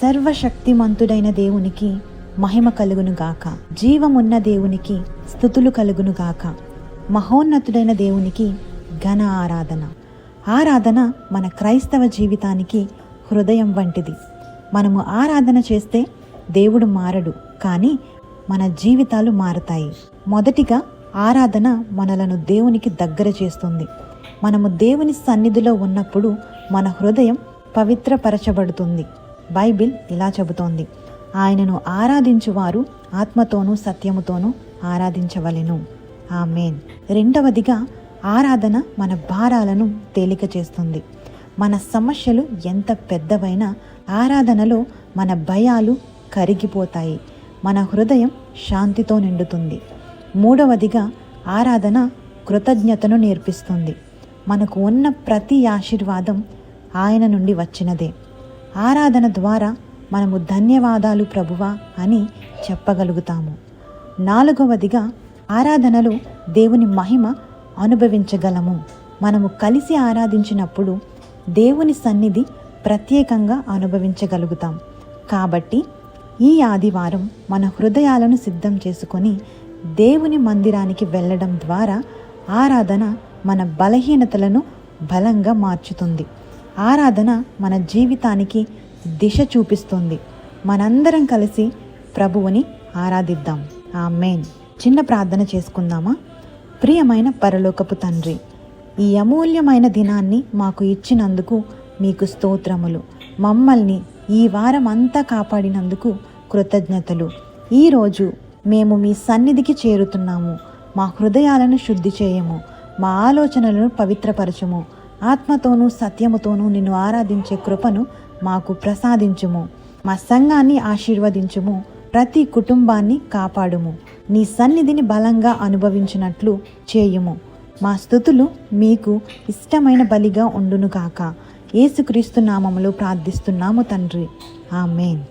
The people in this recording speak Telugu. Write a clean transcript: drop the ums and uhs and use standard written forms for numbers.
సర్వశక్తిమంతుడైన దేవునికి మహిమ కలుగునుగాక. జీవమున్న దేవునికి స్తుతులు కలుగునుగాక. మహోన్నతుడైన దేవునికి ఘన ఆరాధన. ఆరాధన మన క్రైస్తవ జీవితానికి హృదయం వంటిది. మనము ఆరాధన చేస్తే దేవుడు మారడు, కానీ మన జీవితాలు మారతాయి. మొదటిగా ఆరాధన మనలను దేవునికి దగ్గర చేస్తుంది. మనము దేవుని సన్నిధిలో ఉన్నప్పుడు మన హృదయం పవిత్రపరచబడుతుంది. బైబిల్ ఇలా చెబుతోంది, ఆయనను ఆరాధించువారు ఆత్మతోనూ సత్యముతోనూ ఆరాధించవలెను. ఆమేన్. రెండవదిగా ఆరాధన మన భారాలను తేలిక చేస్తుంది. మన సమస్యలు ఎంత పెద్దవైనా ఆరాధనలో మన భయాలు కరిగిపోతాయి. మన హృదయం శాంతితో నిండుతుంది. మూడవదిగా ఆరాధన కృతజ్ఞతను నేర్పిస్తుంది. మనకు ఉన్న ప్రతి ఆశీర్వాదం ఆయన నుండి వచ్చినదే. ఆరాధన ద్వారా మనము ధన్యవాదాలు ప్రభువా అని చెప్పగలుగుతాము. నాలుగవదిగా ఆరాధనలో దేవుని మహిమ అనుభవించగలము. మనము కలిసి ఆరాధించినప్పుడు దేవుని సన్నిధి ప్రత్యేకంగా అనుభవించగలుగుతాం. కాబట్టి ఈ ఆదివారం మన హృదయాలను సిద్ధం చేసుకొని దేవుని మందిరానికి వెళ్ళడం ద్వారా ఆరాధన మన బలహీనతలను బలంగా మార్చుతుంది. ఆరాధన మన జీవితానికి దిశ చూపిస్తుంది. మనందరం కలిసి ప్రభువుని ఆరాధిద్దాం. ఆమేన్. చిన్న ప్రార్థన చేసుకుందామా? ప్రియమైన పరలోకపు తండ్రి, ఈ అమూల్యమైన దినాన్ని మాకు ఇచ్చినందుకు మీకు స్తోత్రములు. మమ్మల్ని ఈ వారం అంతా కాపాడినందుకు కృతజ్ఞతలు. ఈరోజు మేము మీ సన్నిధికి చేరుతున్నాము. మా హృదయాలను శుద్ధి చేయము, మా ఆలోచనలను పవిత్రపరచుము. ఆత్మతోనూ సత్యముతోనూ నిన్ను ఆరాధించే కృపను మాకు ప్రసాదించుము. మా సంఘాన్ని ఆశీర్వదించుము. ప్రతి కుటుంబాన్ని కాపాడుము. నీ సన్నిధిని బలంగా అనుభవించినట్లు చేయుము. మా స్తుతులు మీకు ఇష్టమైన బలిగా ఉండునుగాక. యేసుక్రీస్తు నామములో ప్రార్థిస్తున్నాము తండ్రి. ఆమేన్.